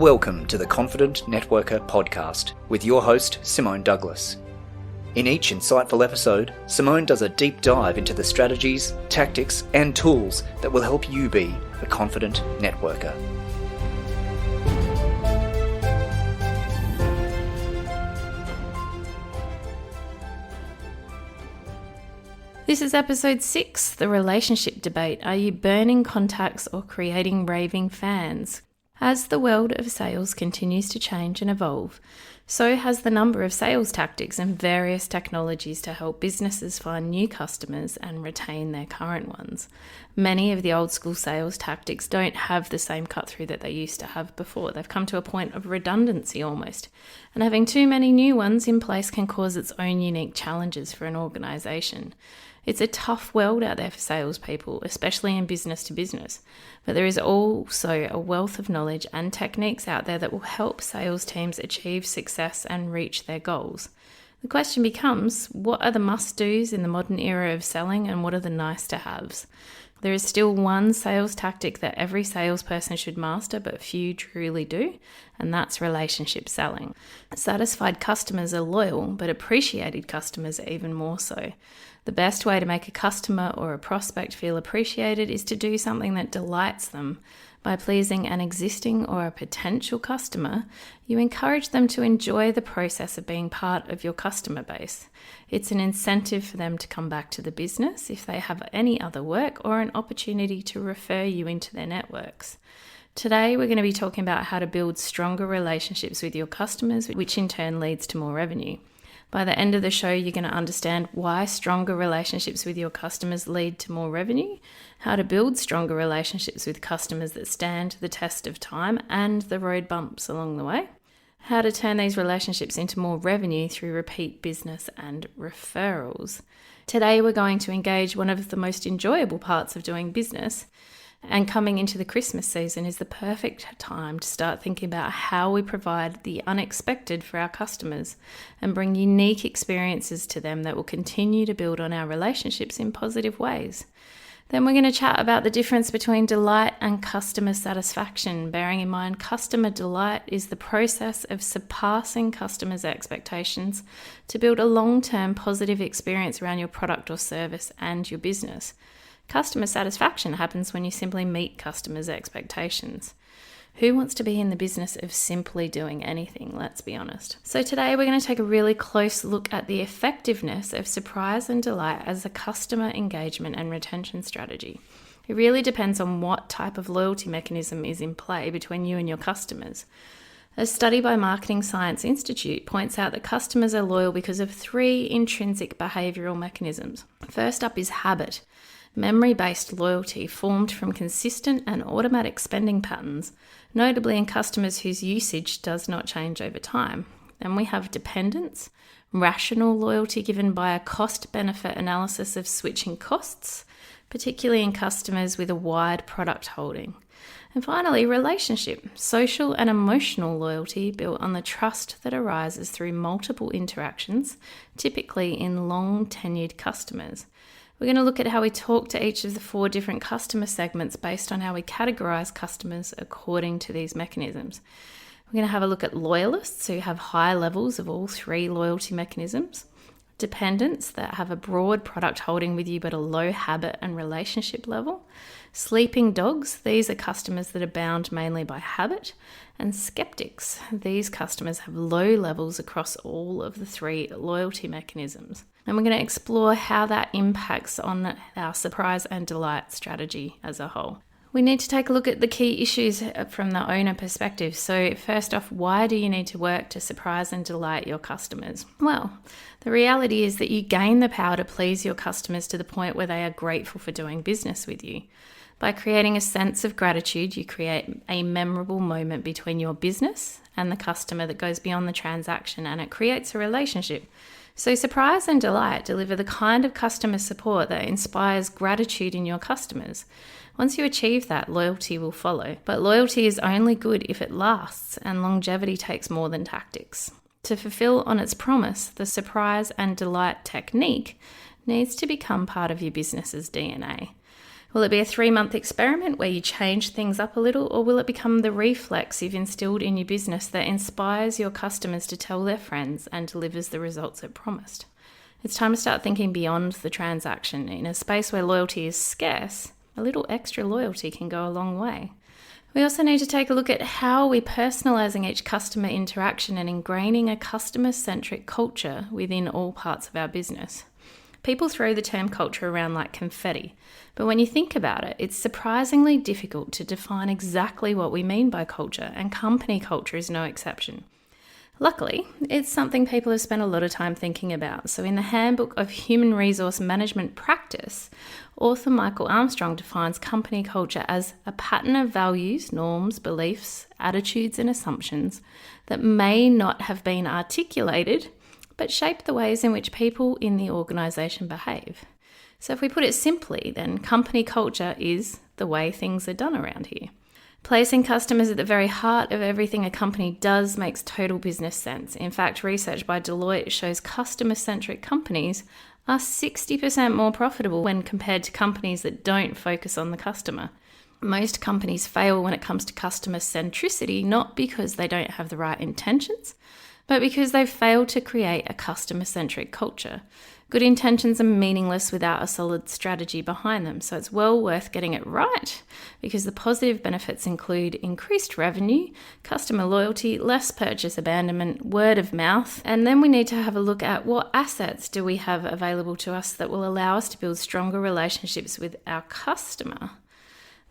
Welcome to the Confident Networker podcast with your host, Simone Douglas. In each insightful episode, Simone does a deep dive into the strategies, tactics, and tools that will help you be a confident networker. This is episode 6, the relationship debate. Are you burning contacts or creating raving fans? As the world of sales continues to change and evolve, so has the number of sales tactics and various technologies to help businesses find new customers and retain their current ones. Many of the old school sales tactics don't have the same cut through that they used to have before. They've come to a point of redundancy almost. And having too many new ones in place can cause its own unique challenges for an organisation. It's a tough world out there for salespeople, especially in business to business. But there is also a wealth of knowledge and techniques out there that will help sales teams achieve success and reach their goals. The question becomes, what are the must-dos in the modern era of selling and what are the nice-to-haves? There is still one sales tactic that every salesperson should master, but few truly do, and that's relationship selling. Satisfied customers are loyal, but appreciated customers are even more so. The best way to make a customer or a prospect feel appreciated is to do something that delights them. By pleasing an existing or a potential customer, you encourage them to enjoy the process of being part of your customer base. It's an incentive for them to come back to the business if they have any other work or an opportunity to refer you into their networks. Today, we're going to be talking about how to build stronger relationships with your customers, which in turn leads to more revenue. By the end of the show, you're going to understand why stronger relationships with your customers lead to more revenue, how to build stronger relationships with customers that stand the test of time and the road bumps along the way, how to turn these relationships into more revenue through repeat business and referrals. Today, we're going to engage one of the most enjoyable parts of doing business, and coming into the Christmas season is the perfect time to start thinking about how we provide the unexpected for our customers and bring unique experiences to them that will continue to build on our relationships in positive ways. Then we're going to chat about the difference between delight and customer satisfaction, bearing in mind customer delight is the process of surpassing customers' expectations to build a long-term positive experience around your product or service and your business. Customer satisfaction happens when you simply meet customers' expectations. Who wants to be in the business of simply doing anything, let's be honest. So today we're going to take a really close look at the effectiveness of surprise and delight as a customer engagement and retention strategy. It really depends on what type of loyalty mechanism is in play between you and your customers. A study by Marketing Science Institute points out that customers are loyal because of 3 intrinsic behavioural mechanisms. First up is habit. Memory-based loyalty formed from consistent and automatic spending patterns, notably in customers whose usage does not change over time. Then we have dependence, rational loyalty given by a cost-benefit analysis of switching costs, particularly in customers with a wide product holding. And finally, relationship, social and emotional loyalty built on the trust that arises through multiple interactions, typically in long-tenured customers. We're going to look at how we talk to each of the 4 different customer segments based on how we categorize customers according to these mechanisms. We're going to have a look at loyalists who have high levels of all 3 loyalty mechanisms, dependents that have a broad product holding with you but a low habit and relationship level, sleeping dogs, these are customers that are bound mainly by habit, and skeptics, these customers have low levels across all of the 3 loyalty mechanisms. And we're going to explore how that impacts on our surprise and delight strategy as a whole. We need to take a look at the key issues from the owner perspective. So first off, why do you need to work to surprise and delight your customers? Well, the reality is that you gain the power to please your customers to the point where they are grateful for doing business with you. By creating a sense of gratitude, you create a memorable moment between your business and the customer that goes beyond the transaction, and it creates a relationship. So surprise and delight deliver the kind of customer support that inspires gratitude in your customers. Once you achieve that, loyalty will follow. But loyalty is only good if it lasts, and longevity takes more than tactics. To fulfill on its promise, the surprise and delight technique needs to become part of your business's DNA. Will it be a 3-month experiment where you change things up a little, or will it become the reflex you've instilled in your business that inspires your customers to tell their friends and delivers the results it promised? It's time to start thinking beyond the transaction. In a space where loyalty is scarce, a little extra loyalty can go a long way. We also need to take a look at how we're personalising each customer interaction and ingraining a customer-centric culture within all parts of our business. People throw the term culture around like confetti, but when you think about it, it's surprisingly difficult to define exactly what we mean by culture, and company culture is no exception. Luckily, it's something people have spent a lot of time thinking about. So in the Handbook of Human Resource Management Practice, author Michael Armstrong defines company culture as a pattern of values, norms, beliefs, attitudes, and assumptions that may not have been articulated, but shape the ways in which people in the organisation behave. So if we put it simply, then company culture is the way things are done around here. Placing customers at the very heart of everything a company does makes total business sense. In fact, research by Deloitte shows customer-centric companies are 60% more profitable when compared to companies that don't focus on the customer. Most companies fail when it comes to customer centricity, not because they don't have the right intentions, but because they've failed to create a customer-centric culture. Good intentions are meaningless without a solid strategy behind them, so it's well worth getting it right, because the positive benefits include increased revenue, customer loyalty, less purchase abandonment, word of mouth, and then we need to have a look at what assets do we have available to us that will allow us to build stronger relationships with our customer.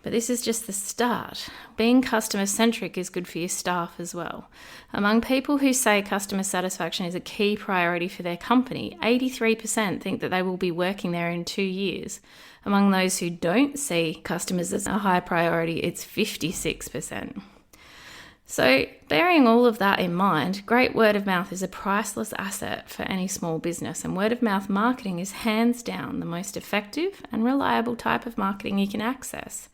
But this is just the start. Being customer-centric is good for your staff as well. Among people who say customer satisfaction is a key priority for their company, 83% think that they will be working there in 2 years. Among those who don't see customers as a high priority, it's 56%. So, bearing all of that in mind, great word of mouth is a priceless asset for any small business, and word of mouth marketing is hands down the most effective and reliable type of marketing you can access.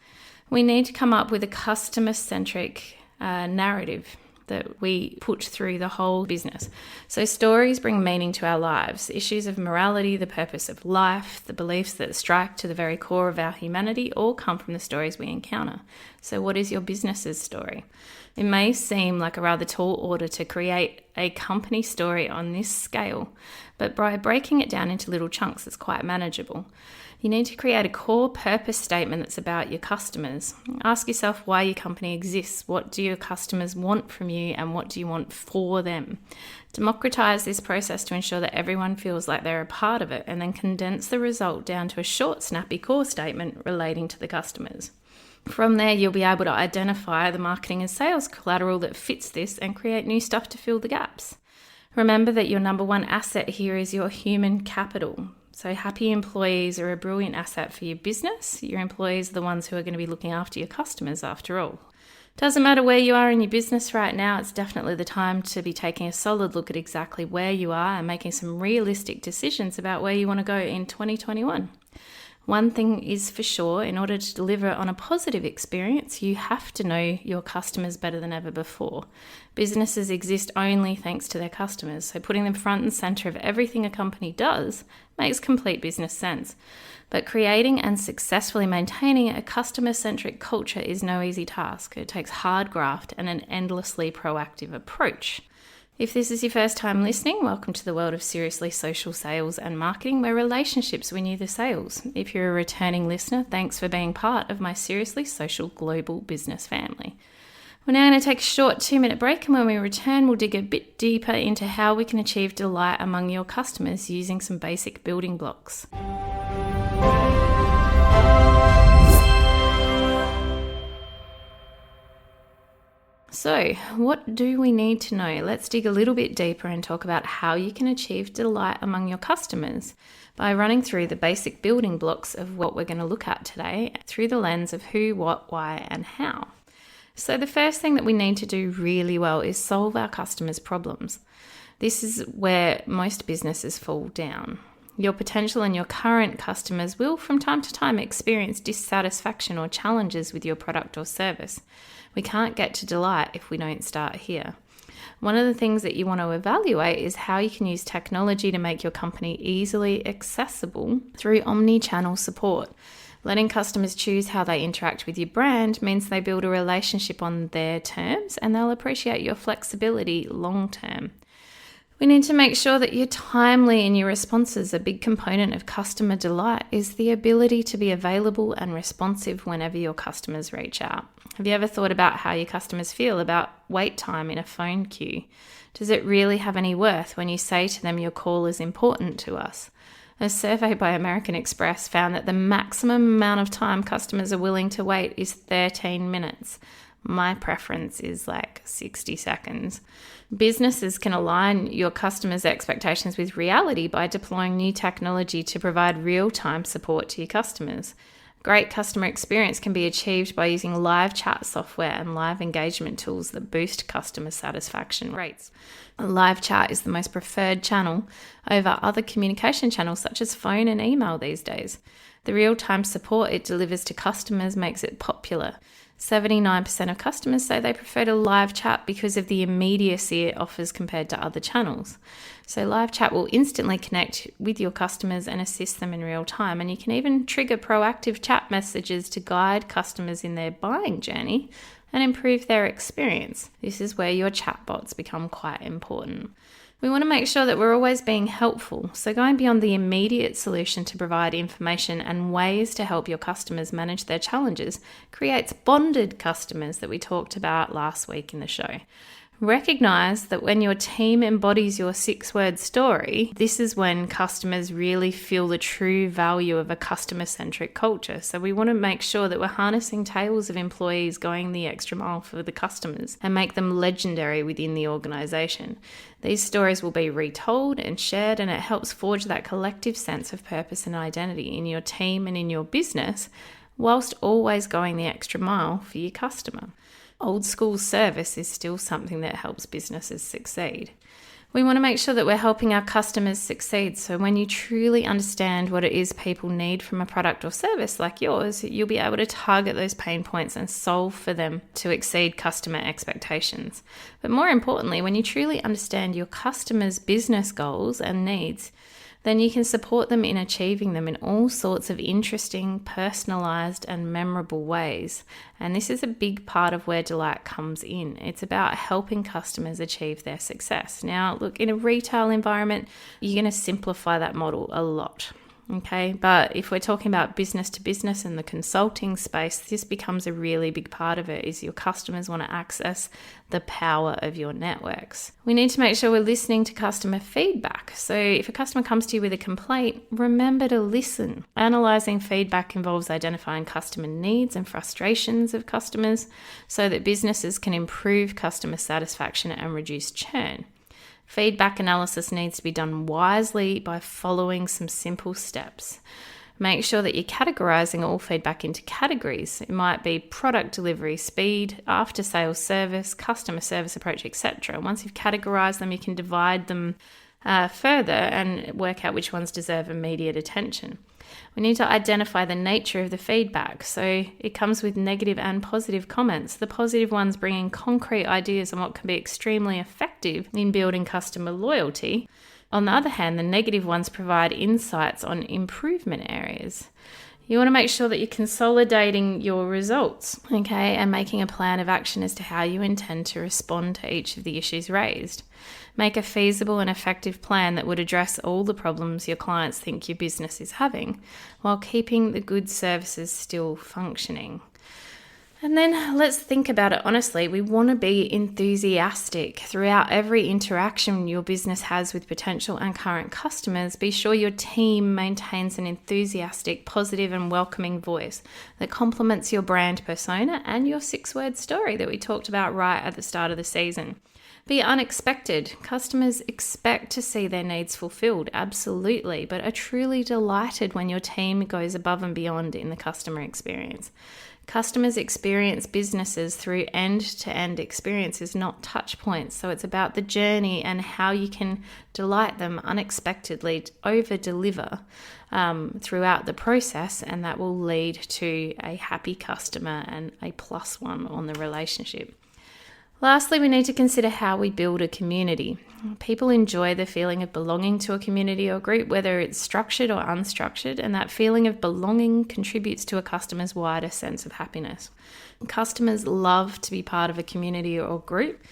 We need to come up with a customer-centric narrative that we put through the whole business. So stories bring meaning to our lives. Issues of morality, the purpose of life, the beliefs that strike to the very core of our humanity all come from the stories we encounter. So what is your business's story? It may seem like a rather tall order to create a company story on this scale, but by breaking it down into little chunks, it's quite manageable. You need to create a core purpose statement that's about your customers. Ask yourself why your company exists. What do your customers want from you, and what do you want for them? Democratize this process to ensure that everyone feels like they're a part of it, and then condense the result down to a short, snappy core statement relating to the customers. From there, you'll be able to identify the marketing and sales collateral that fits this and create new stuff to fill the gaps. Remember that your number one asset here is your human capital. So happy employees are a brilliant asset for your business. Your employees are the ones who are going to be looking after your customers after all. Doesn't matter where you are in your business right now, it's definitely the time to be taking a solid look at exactly where you are and making some realistic decisions about where you want to go in 2021. One thing is for sure, in order to deliver on a positive experience, you have to know your customers better than ever before. Businesses exist only thanks to their customers, so putting them front and center of everything a company does makes complete business sense. But creating and successfully maintaining a customer-centric culture is no easy task. It takes hard graft and an endlessly proactive approach. If this is your first time listening, welcome to the world of seriously social sales and marketing, where relationships win you the sales. If you're a returning listener, thanks for being part of my seriously social global business family. We're now going to take a short 2-minute break, and when we return, we'll dig a bit deeper into how we can achieve delight among your customers using some basic building blocks. So, what do we need to know? Let's dig a little bit deeper and talk about how you can achieve delight among your customers by running through the basic building blocks of what we're going to look at today through the lens of who, what, why, and how. So the first thing that we need to do really well is solve our customers' problems. This is where most businesses fall down. Your potential and your current customers will from time to time experience dissatisfaction or challenges with your product or service. We can't get to delight if we don't start here. One of the things that you want to evaluate is how you can use technology to make your company easily accessible through omni-channel support. Letting customers choose how they interact with your brand means they build a relationship on their terms and they'll appreciate your flexibility long term. We need to make sure that you're timely in your responses. A big component of customer delight is the ability to be available and responsive whenever your customers reach out. Have you ever thought about how your customers feel about wait time in a phone queue? Does it really have any worth when you say to them your call is important to us? A survey by American Express found that the maximum amount of time customers are willing to wait is 13 minutes. My preference is like 60 seconds. Businesses can align your customers' expectations with reality by deploying new technology to provide real-time support to your customers. Great customer experience can be achieved by using live chat software and live engagement tools that boost customer satisfaction rates. Live chat is the most preferred channel over other communication channels such as phone and email these days. The real-time support it delivers to customers makes it popular. 79% of customers say they prefer to live chat because of the immediacy it offers compared to other channels. So live chat will instantly connect with your customers and assist them in real time. And you can even trigger proactive chat messages to guide customers in their buying journey and improve their experience. This is where your chatbots become quite important. We want to make sure that we're always being helpful, so going beyond the immediate solution to provide information and ways to help your customers manage their challenges creates bonded customers that we talked about last week in the show. Recognize that when your team embodies your 6-word story, this is when customers really feel the true value of a customer-centric culture. So we want to make sure that we're harnessing tales of employees going the extra mile for the customers and make them legendary within the organization. These stories will be retold and shared, and it helps forge that collective sense of purpose and identity in your team and in your business, whilst always going the extra mile for your customer. Old school service is still something that helps businesses succeed. We want to make sure that we're helping our customers succeed. So when you truly understand what it is people need from a product or service like yours, you'll be able to target those pain points and solve for them to exceed customer expectations. But more importantly, when you truly understand your customers' business goals and needs, then you can support them in achieving them in all sorts of interesting, personalized, and memorable ways. And this is a big part of where Delight comes in. It's about helping customers achieve their success. Now, look, in a retail environment, you're going to simplify that model a lot. Okay, but if we're talking about business to business in the consulting space, this becomes a really big part of it, is your customers want to access the power of your networks. We need to make sure we're listening to customer feedback. So if a customer comes to you with a complaint, remember to listen. Analyzing feedback involves identifying customer needs and frustrations of customers so that businesses can improve customer satisfaction and reduce churn. Feedback analysis needs to be done wisely by following some simple steps. Make sure that you're categorizing all feedback into categories. It might be product delivery, speed, after-sales service, customer service approach, etc. Once you've categorized them, you can divide them further and work out which ones deserve immediate attention. We need to identify the nature of the feedback. So it comes with negative and positive comments. The positive ones bringing concrete ideas on what can be extremely effective in building customer loyalty. On the other hand, the negative ones provide insights on improvement areas. You want to make sure that you're consolidating your results, okay, and making a plan of action as to how you intend to respond to each of the issues raised. Make a feasible and effective plan that would address all the problems your clients think your business is having, while keeping the good services still functioning. And then let's think about it honestly. We want to be enthusiastic throughout every interaction your business has with potential and current customers. Be sure your team maintains an enthusiastic, positive, and welcoming voice that complements your brand persona and your 6-word story that we talked about right at the start of the season. Be unexpected. Customers expect to see their needs fulfilled, absolutely, but are truly delighted when your team goes above and beyond in the customer experience. Customers experience businesses through end-to-end experiences, not touch points. So it's about the journey and how you can delight them unexpectedly, over-deliver throughout the process, and that will lead to a happy customer and a +1 on the relationship. Lastly, we need to consider how we build a community. People enjoy the feeling of belonging to a community or group, whether it's structured or unstructured, and that feeling of belonging contributes to a customer's wider sense of happiness. Customers love to be part of a community or group,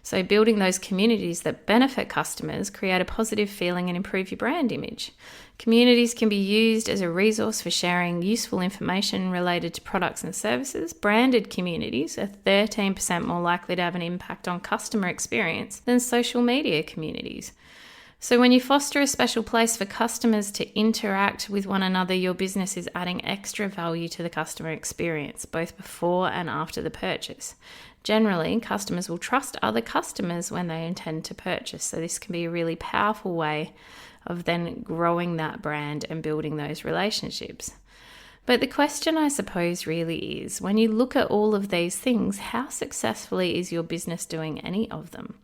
so building those communities that benefit customers create a positive feeling and improve your brand image. Communities can be used as a resource for sharing useful information related to products and services. Branded communities are 13% more likely to have an impact on customer experience than social media communities. So when you foster a special place for customers to interact with one another, your business is adding extra value to the customer experience, both before and after the purchase. Generally, customers will trust other customers when they intend to purchase. So this can be a really powerful way of then growing that brand and building those relationships. But the question, I suppose, really is, when you look at all of these things, how successfully is your business doing any of them?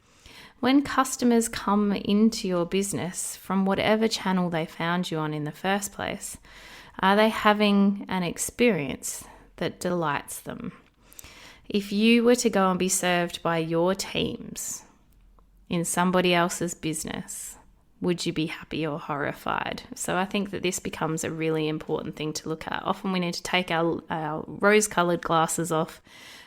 When customers come into your business from whatever channel they found you on in the first place, are they having an experience that delights them? If you were to go and be served by your teams in somebody else's business, would you be happy or horrified? So I think that this becomes a really important thing to look at. Often we need to take our rose-coloured glasses off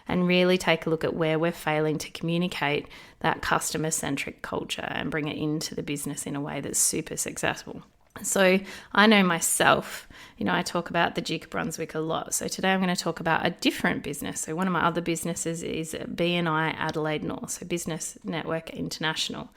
and really take a look at where we're failing to communicate that customer-centric culture and bring it into the business in a way that's super successful. So I know myself, I talk about the Duke of Brunswick a lot. So today I'm going to talk about a different business. So one of my other businesses is BNI Adelaide North, so Business Network International.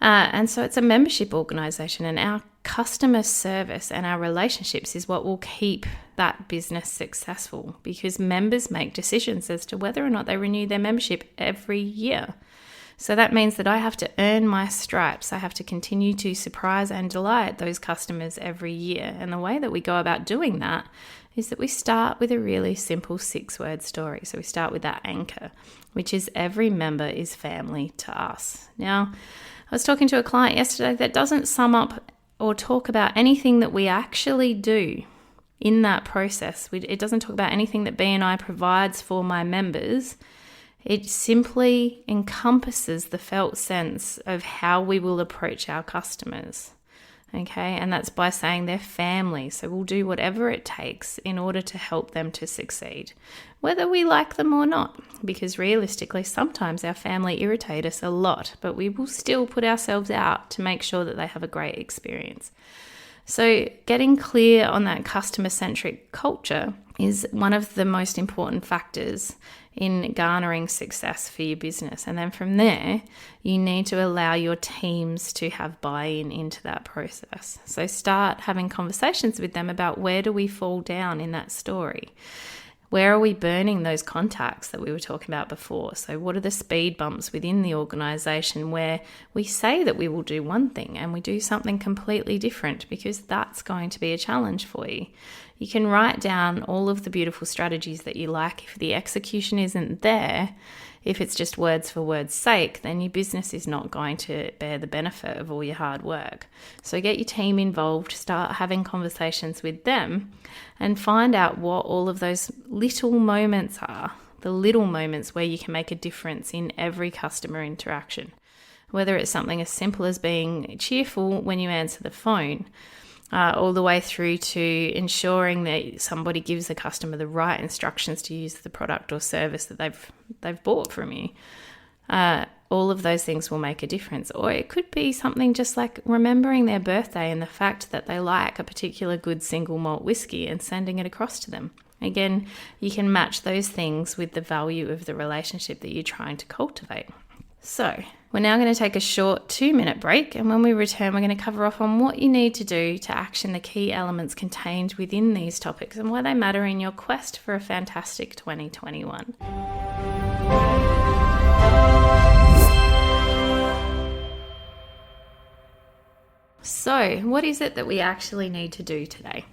And so it's a membership organisation, and our customer service and our relationships is what will keep that business successful, because members make decisions as to whether or not they renew their membership every year. So that means that I have to earn my stripes. I have to continue to surprise and delight those customers every year. And the way that we go about doing that is that we start with a really simple 6-word story. So we start with that anchor, which is every member is family to us. Now, I was talking to a client yesterday that doesn't sum up or talk about anything that we actually do in that process. It doesn't talk about anything that BNI provides for my members. It simply encompasses the felt sense of how we will approach our customers. Okay, and that's by saying they're family. So we'll do whatever it takes in order to help them to succeed, whether we like them or not, because realistically, sometimes our family irritate us a lot, but we will still put ourselves out to make sure that they have a great experience. So getting clear on that customer-centric culture is one of the most important factors in garnering success for your business. And then from there, you need to allow your teams to have buy-in into that process. So start having conversations with them about, where do we fall down in that story? Where are we burning those contacts that we were talking about before? So what are the speed bumps within the organisation where we say that we will do one thing and we do something completely different, because that's going to be a challenge for you. You can write down all of the beautiful strategies that you like. If the execution isn't there, if it's just words for words' sake, then your business is not going to bear the benefit of all your hard work. So get your team involved, start having conversations with them, and find out what all of those little moments are, the little moments where you can make a difference in every customer interaction. Whether it's something as simple as being cheerful when you answer the phone, all the way through to ensuring that somebody gives the customer the right instructions to use the product or service that they've bought from you. All of those things will make a difference. Or it could be something just like remembering their birthday and the fact that they like a particular good single malt whiskey and sending it across to them. Again, you can match those things with the value of the relationship that you're trying to cultivate. So we're now going to take a short 2-minute break, and when we return, we're going to cover off on what you need to do to action the key elements contained within these topics and why they matter in your quest for a fantastic 2021. So, what is it that we actually need to do today?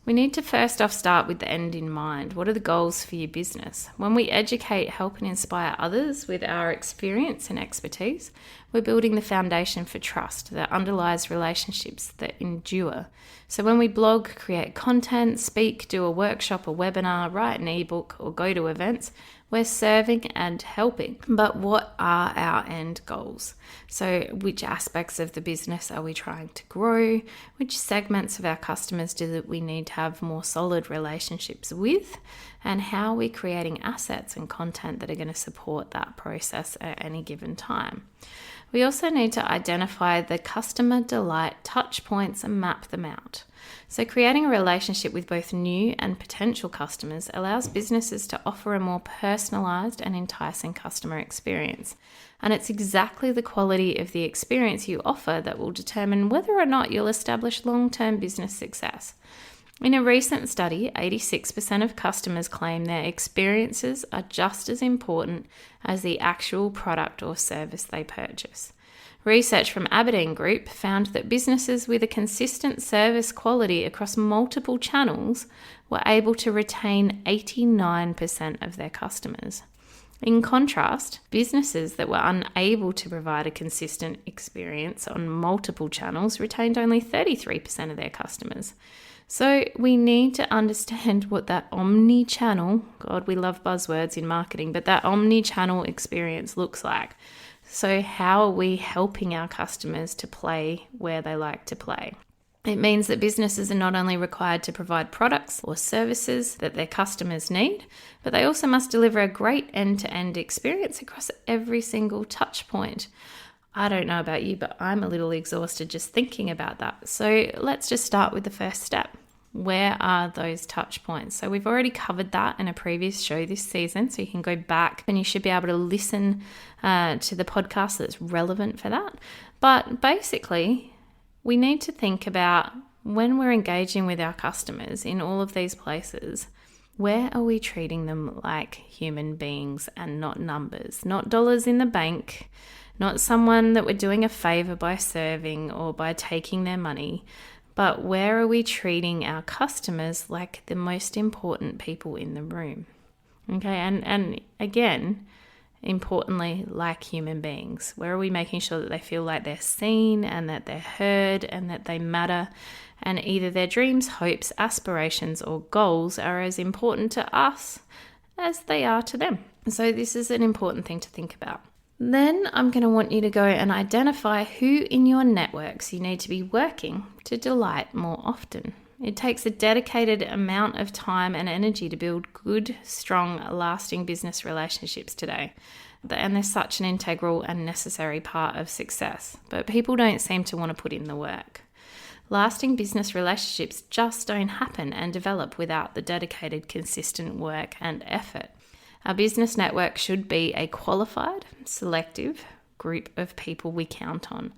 We need to first off start with the end in mind. What are the goals for your business? When we educate, help and inspire others with our experience and expertise, we're building the foundation for trust that underlies relationships that endure. So when we blog, create content, speak, do a workshop, a webinar, write an ebook or go to events, We're serving and helping. But what are our end goals? So which aspects of the business are we trying to grow? Which segments of our customers do we need to have more solid relationships with? And how are we creating assets and content that are going to support that process at any given time? We also need to identify the customer delight touch points and map them out. So creating a relationship with both new and potential customers allows businesses to offer a more personalized and enticing customer experience. And it's exactly the quality of the experience you offer that will determine whether or not you'll establish long-term business success. In a recent study, 86% of customers claim their experiences are just as important as the actual product or service they purchase. Research from Aberdeen Group found that businesses with a consistent service quality across multiple channels were able to retain 89% of their customers. In contrast, businesses that were unable to provide a consistent experience on multiple channels retained only 33% of their customers. So we need to understand what that omni-channel, God, we love buzzwords in marketing, but that omni-channel experience looks like. So how are we helping our customers to play where they like to play? It means that businesses are not only required to provide products or services that their customers need, but they also must deliver a great end-to-end experience across every single touch point. I don't know about you, but I'm a little exhausted just thinking about that. So let's just start with the first step. Where are those touch points? So we've already covered that in a previous show this season, so you can go back and you should be able to listen to the podcast that's relevant for that. But basically, we need to think about when we're engaging with our customers in all of these places, where are we treating them like human beings and not numbers, not dollars in the bank, not someone that we're doing a favor by serving or by taking their money, but where are we treating our customers like the most important people in the room? Okay, and again, importantly, like human beings. Where are we making sure that they feel like they're seen and that they're heard and that they matter, and either their dreams, hopes, aspirations, or goals are as important to us as they are to them. So this is an important thing to think about. Then I'm going to want you to go and identify who in your networks you need to be working to delight more often. It takes a dedicated amount of time and energy to build good, strong, lasting business relationships today. And they're such an integral and necessary part of success. But people don't seem to want to put in the work. Lasting business relationships just don't happen and develop without the dedicated, consistent work and effort. Our business network should be a qualified, selective group of people we count on,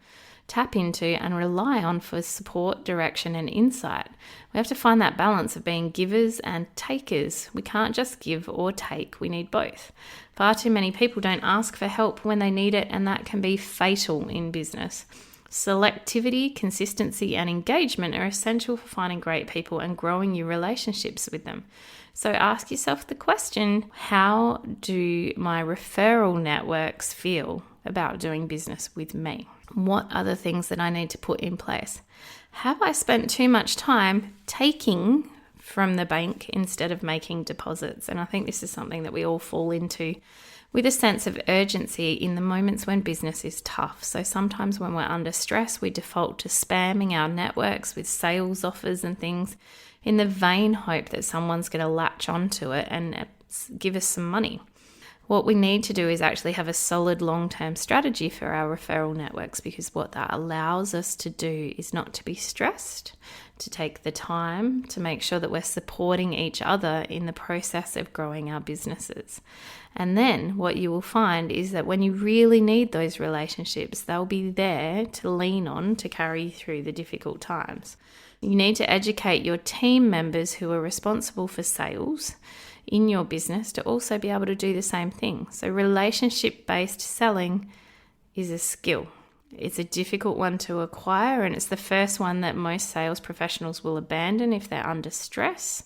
tap into and rely on for support, direction and insight. We have to find that balance of being givers and takers. We can't just give or take, we need both. Far too many people don't ask for help when they need it, and that can be fatal in business. Selectivity, consistency and engagement are essential for finding great people and growing your relationships with them. So ask yourself the question, how do my referral networks feel about doing business with me? What are the things that I need to put in place? Have I spent too much time taking from the bank instead of making deposits? And I think this is something that we all fall into with a sense of urgency in the moments when business is tough. So sometimes when we're under stress, we default to spamming our networks with sales offers and things in the vain hope that someone's going to latch onto it and give us some money. What we need to do is actually have a solid long-term strategy for our referral networks, because what that allows us to do is not to be stressed, to take the time to make sure that we're supporting each other in the process of growing our businesses. And then what you will find is that when you really need those relationships, they'll be there to lean on to carry you through the difficult times. You need to educate your team members who are responsible for sales in your business to also be able to do the same thing. So relationship-based selling is a skill. It's a difficult one to acquire, and it's the first one that most sales professionals will abandon if they're under stress.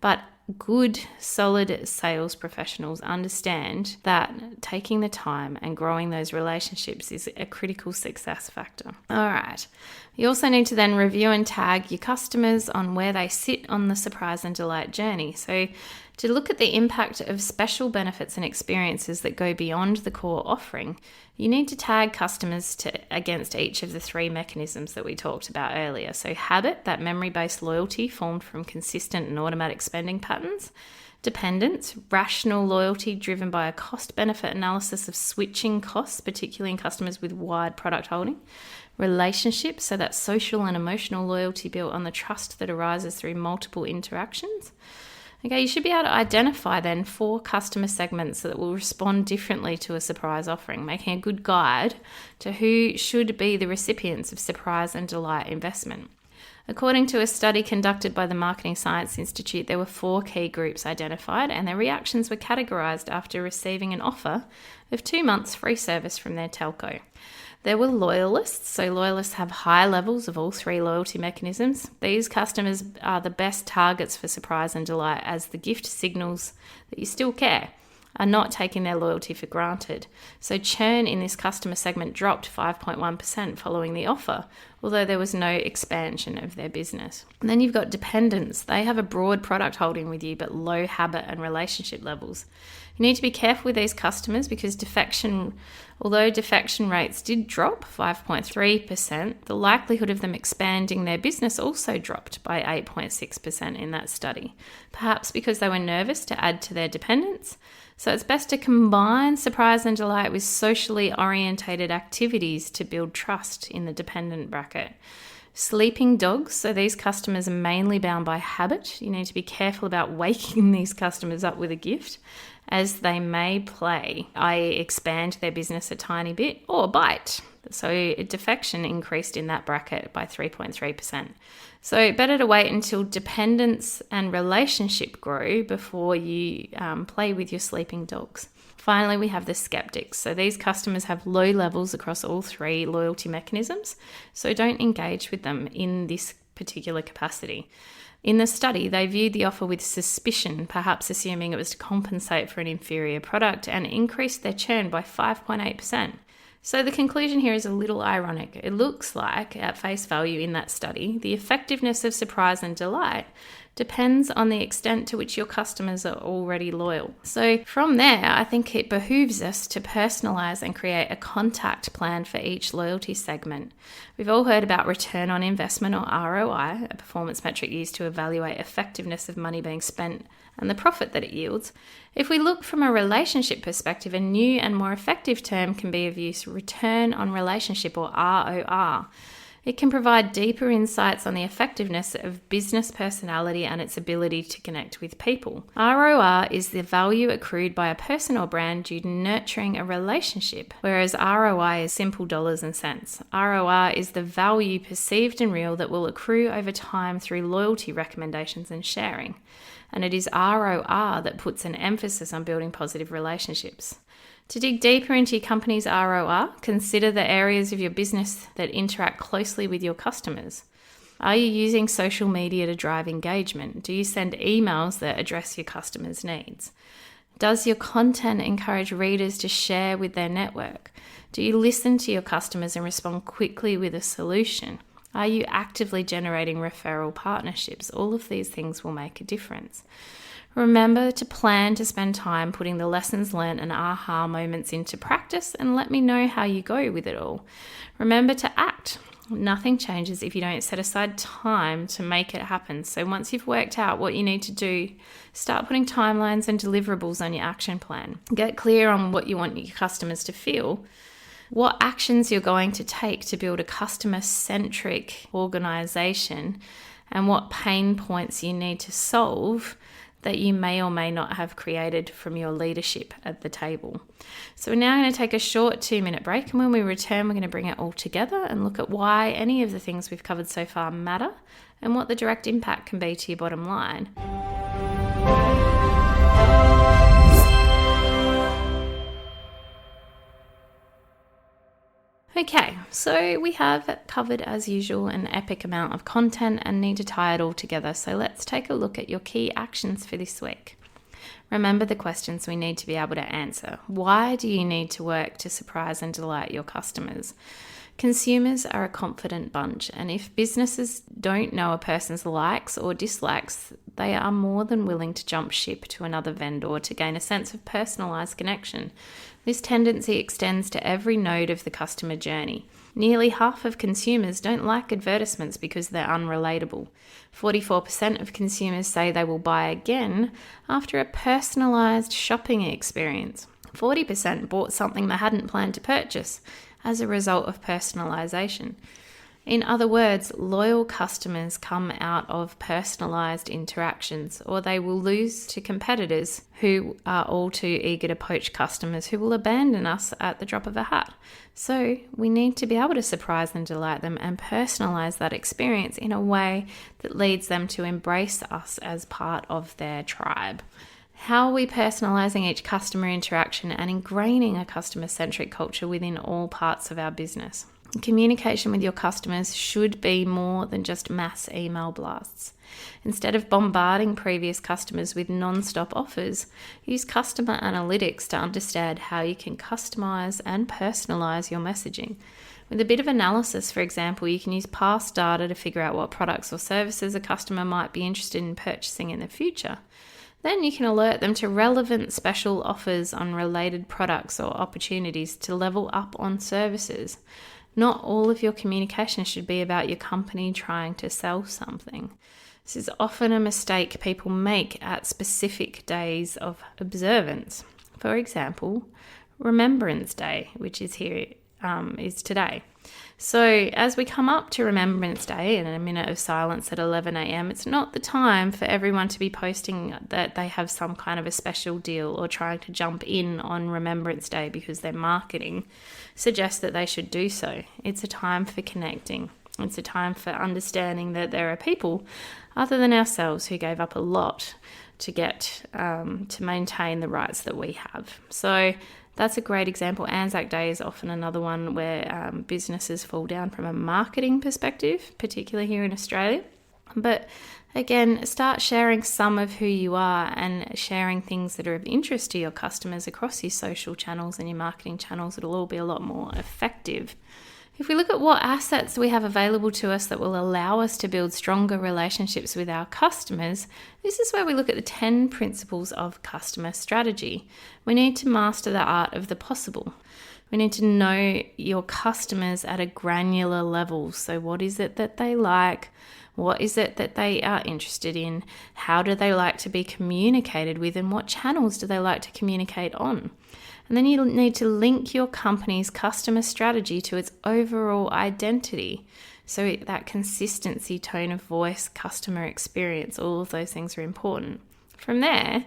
But good, solid sales professionals understand that taking the time and growing those relationships is a critical success factor. All right. You also need to then review and tag your customers on where they sit on the surprise and delight journey. So to look at the impact of special benefits and experiences that go beyond the core offering, you need to tag customers against each of the 3 mechanisms that we talked about earlier. So habit, that memory-based loyalty formed from consistent and automatic spending patterns. Dependence, rational loyalty driven by a cost-benefit analysis of switching costs, particularly in customers with wide product holding. Relationships, so that social and emotional loyalty built on the trust that arises through multiple interactions. Okay, you should be able to identify then 4 customer segments that will respond differently to a surprise offering, making a good guide to who should be the recipients of surprise and delight investment. According to a study conducted by the Marketing Science Institute, there were 4 key groups identified, and their reactions were categorised after receiving an offer of 2 months free service from their telco. There were loyalists, so loyalists have high levels of all 3 loyalty mechanisms. These customers are the best targets for surprise and delight, as the gift signals that you still care, are not taking their loyalty for granted. So churn in this customer segment dropped 5.1% following the offer, although there was no expansion of their business. And then you've got dependents. They have a broad product holding with you, but low habit and relationship levels. You need to be careful with these customers because although defection rates did drop 5.3%, the likelihood of them expanding their business also dropped by 8.6% in that study, perhaps because they were nervous to add to their dependents. So it's best to combine surprise and delight with socially orientated activities to build trust in the dependent bracket. Sleeping dogs, so these customers are mainly bound by habit. You need to be careful about waking these customers up with a gift, as they may play, i.e. expand their business a tiny bit, or bite. So defection increased in that bracket by 3.3%. So better to wait until dependence and relationship grow before you play with your sleeping dogs. Finally, we have the skeptics. So these customers have low levels across all 3 loyalty mechanisms, so don't engage with them in this particular capacity. In the study, they viewed the offer with suspicion, perhaps assuming it was to compensate for an inferior product, and increased their churn by 5.8%. So the conclusion here is a little ironic. It looks like, at face value in that study, the effectiveness of surprise and delight depends on the extent to which your customers are already loyal. So from there, I think it behooves us to personalize and create a contact plan for each loyalty segment. We've all heard about return on investment, or ROI, a performance metric used to evaluate effectiveness of money being spent and the profit that it yields. If we look from a relationship perspective, a new and more effective term can be of use: return on relationship, or ROR. It can provide deeper insights on the effectiveness of business personality and its ability to connect with people. ROR is the value accrued by a person or brand due to nurturing a relationship, whereas ROI is simple dollars and cents. ROR is the value perceived and real that will accrue over time through loyalty recommendations and sharing. And it is ROR that puts an emphasis on building positive relationships. To dig deeper into your company's ROR, consider the areas of your business that interact closely with your customers. Are you using social media to drive engagement? Do you send emails that address your customers' needs? Does your content encourage readers to share with their network? Do you listen to your customers and respond quickly with a solution? Are you actively generating referral partnerships? All of these things will make a difference. Remember to plan to spend time putting the lessons learned and aha moments into practice, and let me know how you go with it all. Remember to act. Nothing changes if you don't set aside time to make it happen. So once you've worked out what you need to do, start putting timelines and deliverables on your action plan. Get clear on what you want your customers to feel, what actions you're going to take to build a customer-centric organization, and what pain points you need to solve that you may or may not have created from your leadership at the table. So we're now going to take a short 2-minute break, and when we return, we're going to bring it all together and look at why any of the things we've covered so far matter and what the direct impact can be to your bottom line. Okay, So we have covered, as usual, an epic amount of content and need to tie it all together. So let's take a look at your key actions for this week. Remember the questions we need to be able to answer. Why do you need to work to surprise and delight your customers? Consumers are a confident bunch, and if businesses don't know a person's likes or dislikes, they are more than willing to jump ship to another vendor to gain a sense of personalised connection. This tendency extends to every node of the customer journey. Nearly half of consumers don't like advertisements because they're unrelatable. 44% of consumers say they will buy again after a personalised shopping experience. 40% bought something they hadn't planned to purchase as a result of personalisation. In other words, loyal customers come out of personalised interactions, or they will lose to competitors who are all too eager to poach customers who will abandon us at the drop of a hat. So we need to be able to surprise and delight them and personalise that experience in a way that leads them to embrace us as part of their tribe. How are we personalising each customer interaction and ingraining a customer-centric culture within all parts of our business? Communication with your customers should be more than just mass email blasts. Instead of bombarding previous customers with non-stop offers, use customer analytics to understand how you can customise and personalise your messaging. With a bit of analysis, for example, you can use past data to figure out what products or services a customer might be interested in purchasing in the future. Then you can alert them to relevant special offers on related products or opportunities to level up on services. Not all of your communication should be about your company trying to sell something. This is often a mistake people make at specific days of observance. For example, Remembrance Day, which is today. So as we come up to Remembrance Day in a minute of silence at 11 a.m, it's not the time for everyone to be posting that they have some kind of a special deal or trying to jump in on Remembrance Day because their marketing suggests that they should do so. It's a time for connecting. It's a time for understanding that there are people other than ourselves who gave up a lot to get to maintain the rights that we have. So that's a great example. Anzac Day is often another one where businesses fall down from a marketing perspective, particularly here in Australia. But again, start sharing some of who you are and sharing things that are of interest to your customers across your social channels and your marketing channels. It'll all be a lot more effective. If we look at what assets we have available to us that will allow us to build stronger relationships with our customers, this is where we look at the 10 principles of customer strategy. We need to master the art of the possible. We need to know your customers at a granular level. So what is it that they like? What is it that they are interested in? How do they like to be communicated with? And what channels do they like to communicate on? And then you need to link your company's customer strategy to its overall identity. So that consistency, tone of voice, customer experience, all of those things are important. From there,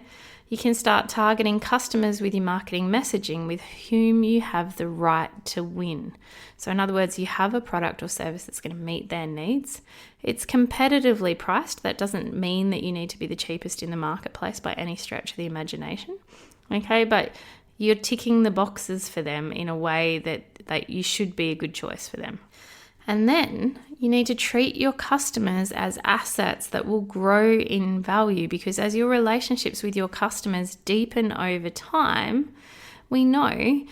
you can start targeting customers with your marketing messaging with whom you have the right to win. So in other words, you have a product or service that's going to meet their needs. It's competitively priced. That doesn't mean that you need to be the cheapest in the marketplace by any stretch of the imagination. Okay, but you're ticking the boxes for them in a way that you should be a good choice for them. And then you need to treat your customers as assets that will grow in value, because as your relationships with your customers deepen over time, we know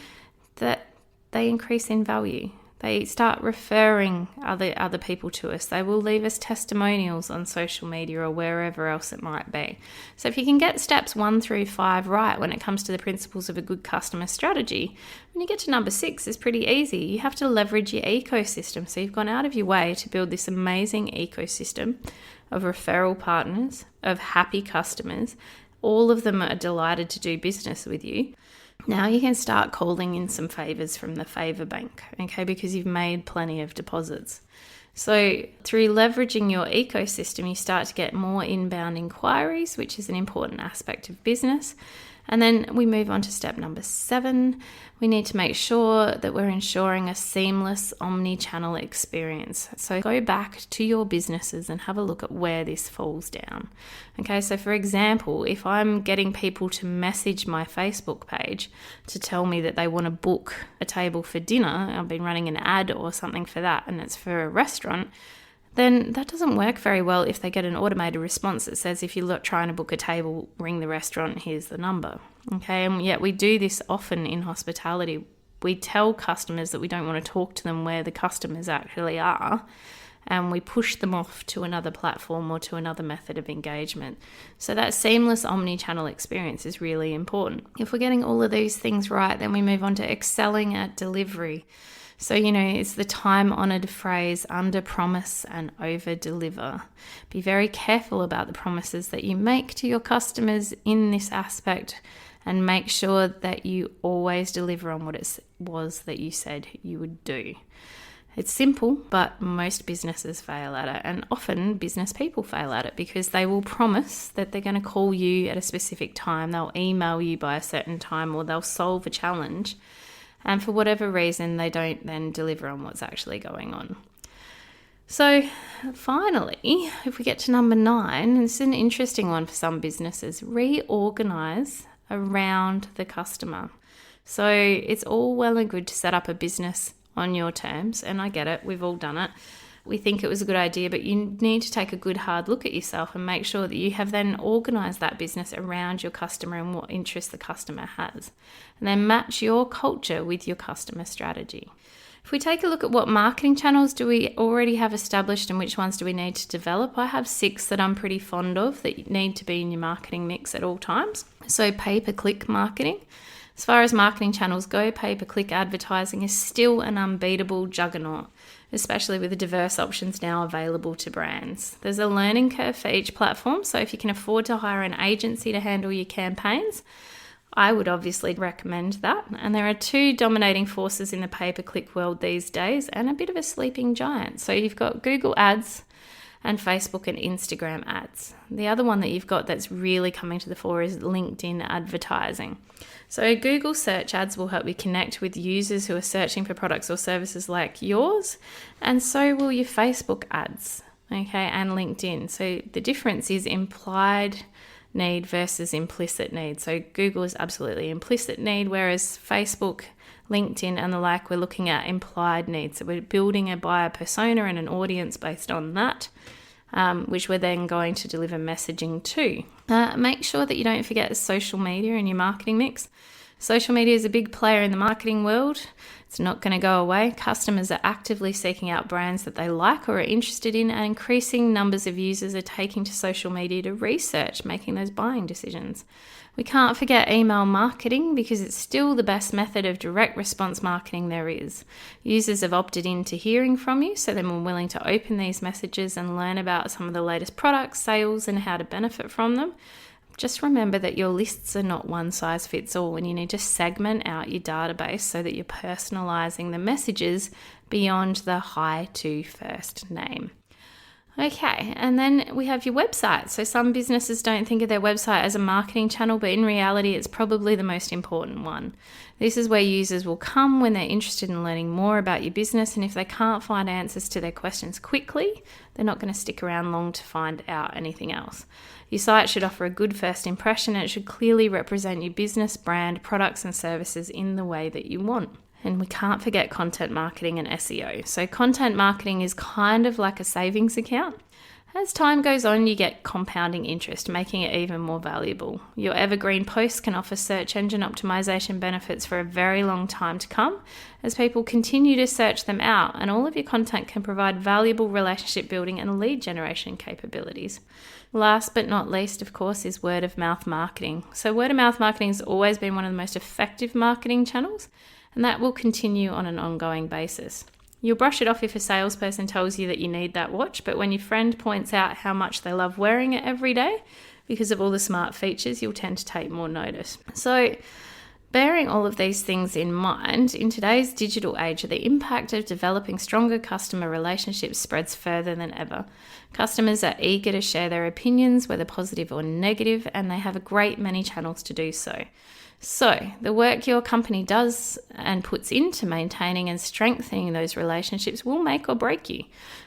that they increase in value. They start referring other people to us. They will leave us testimonials on social media or wherever else it might be. So if you can get steps 1 through 5 right when it comes to the principles of a good customer strategy, when you get to number 6, it's pretty easy. You have to leverage your ecosystem. So you've gone out of your way to build this amazing ecosystem of referral partners, of happy customers. All of them are delighted to do business with you. Now you can start calling in some favours from the favour bank, okay, because you've made plenty of deposits. So through leveraging your ecosystem, you start to get more inbound inquiries, which is an important aspect of business. And then we move on to step number 7. We need to make sure that we're ensuring a seamless omni-channel experience. So go back to your businesses and have a look at where this falls down. Okay, so for example, if I'm getting people to message my Facebook page to tell me that they want to book a table for dinner, I've been running an ad or something for that, and it's for a restaurant, then that doesn't work very well if they get an automated response that says, if you're trying to book a table, ring the restaurant, here's the number. Okay, and yet we do this often in hospitality. We tell customers that we don't want to talk to them where the customers actually are, and we push them off to another platform or to another method of engagement. So that seamless omni-channel experience is really important. If we're getting all of these things right, then we move on to excelling at delivery. So, it's the time-honoured phrase, under promise and over deliver. Be very careful about the promises that you make to your customers in this aspect, and make sure that you always deliver on what it was that you said you would do. It's simple, but most businesses fail at it, and often business people fail at it because they will promise that they're going to call you at a specific time, they'll email you by a certain time, or they'll solve a challenge. And for whatever reason, they don't then deliver on what's actually going on. So finally, if we get to number 9, this is an interesting one for some businesses, reorganize around the customer. So it's all well and good to set up a business on your terms, and I get it, we've all done it. We think it was a good idea, but you need to take a good hard look at yourself and make sure that you have then organised that business around your customer and what interests the customer has. And then match your culture with your customer strategy. If we take a look at what marketing channels do we already have established and which ones do we need to develop, I have 6 that I'm pretty fond of that need to be in your marketing mix at all times. So pay-per-click marketing. As far as marketing channels go, pay-per-click advertising is still an unbeatable juggernaut, especially with the diverse options now available to brands. There's a learning curve for each platform, so if you can afford to hire an agency to handle your campaigns, I would obviously recommend that. And there are 2 dominating forces in the pay-per-click world these days, and a bit of a sleeping giant. So you've got Google Ads and Facebook and Instagram ads. The other one that you've got that's really coming to the fore is LinkedIn advertising. So Google search ads will help you connect with users who are searching for products or services like yours, and so will your Facebook ads, okay, and LinkedIn. So the difference is implied need versus implicit need. So Google is absolutely implicit need, whereas Facebook, LinkedIn and the like, we're looking at implied needs. So we're building a buyer persona and an audience based on that, which we're then going to deliver messaging to. Make sure that you don't forget social media in your marketing mix. Social media is a big player in the marketing world. It's not going to go away. Customers are actively seeking out brands that they like or are interested in, and increasing numbers of users are taking to social media to research, making those buying decisions. We can't forget email marketing because it's still the best method of direct response marketing there is. Users have opted into hearing from you, so they're more willing to open these messages and learn about some of the latest products, sales, and how to benefit from them. Just remember that your lists are not one size fits all, and you need to segment out your database so that you're personalizing the messages beyond the hi to first name. Okay, and then we have your website. So some businesses don't think of their website as a marketing channel, but in reality, it's probably the most important one. This is where users will come when they're interested in learning more about your business, and if they can't find answers to their questions quickly, they're not going to stick around long to find out anything else. Your site should offer a good first impression, and it should clearly represent your business, brand, products and services in the way that you want. And we can't forget content marketing and SEO. So content marketing is kind of like a savings account. As time goes on, you get compounding interest, making it even more valuable. Your evergreen posts can offer search engine optimization benefits for a very long time to come as people continue to search them out, and all of your content can provide valuable relationship building and lead generation capabilities. Last but not least, of course, is word of mouth marketing. So word of mouth marketing has always been one of the most effective marketing channels, and that will continue on an ongoing basis. You'll brush it off if a salesperson tells you that you need that watch, but when your friend points out how much they love wearing it every day because of all the smart features, you'll tend to take more notice. So Bearing all of these things in mind, in today's digital age, the impact of developing stronger customer relationships spreads further than ever. Customers are eager to share their opinions, whether positive or negative, and they have a great many channels to do so. So, the work your company does and puts into maintaining and strengthening those relationships will make or break you.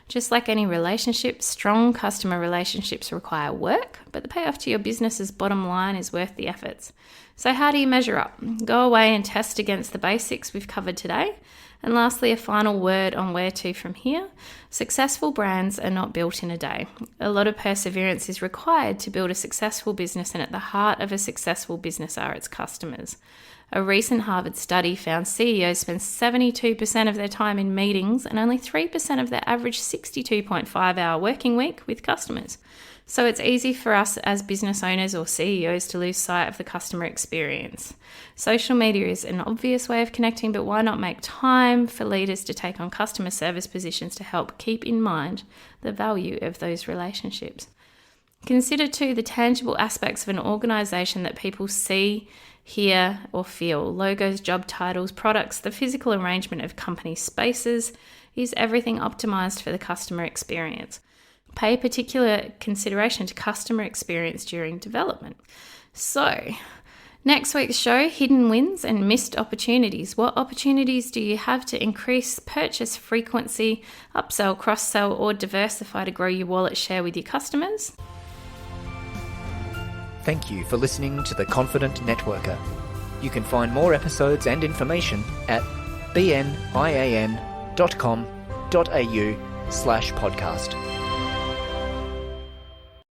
Just like any relationship, strong customer relationships require work, but the payoff to your business's bottom line is worth the efforts. So how do you measure up? Go away and test against the basics we've covered today. And lastly, a final word on where to from here. Successful brands are not built in a day. A lot of perseverance is required to build a successful business, and at the heart of a successful business are its customers. A recent Harvard study found CEOs spend 72% of their time in meetings and only 3% of their average 62.5-hour working week with customers. So it's easy for us as business owners or CEOs to lose sight of the customer experience. Social media is an obvious way of connecting, but why not make time for leaders to take on customer service positions to help keep in mind the value of those relationships? Consider too the tangible aspects of an organisation that people see, hear or feel. Logos, job titles, products, the physical arrangement of company spaces. Is everything optimised for the customer experience? Pay particular consideration to customer experience during development. So, next week's show, hidden wins and missed opportunities. What opportunities do you have to increase purchase frequency, upsell, cross-sell, or diversify to grow your wallet share with your customers? Thank you for listening to The Confident Networker. You can find more episodes and information at bnian.com.au/podcast.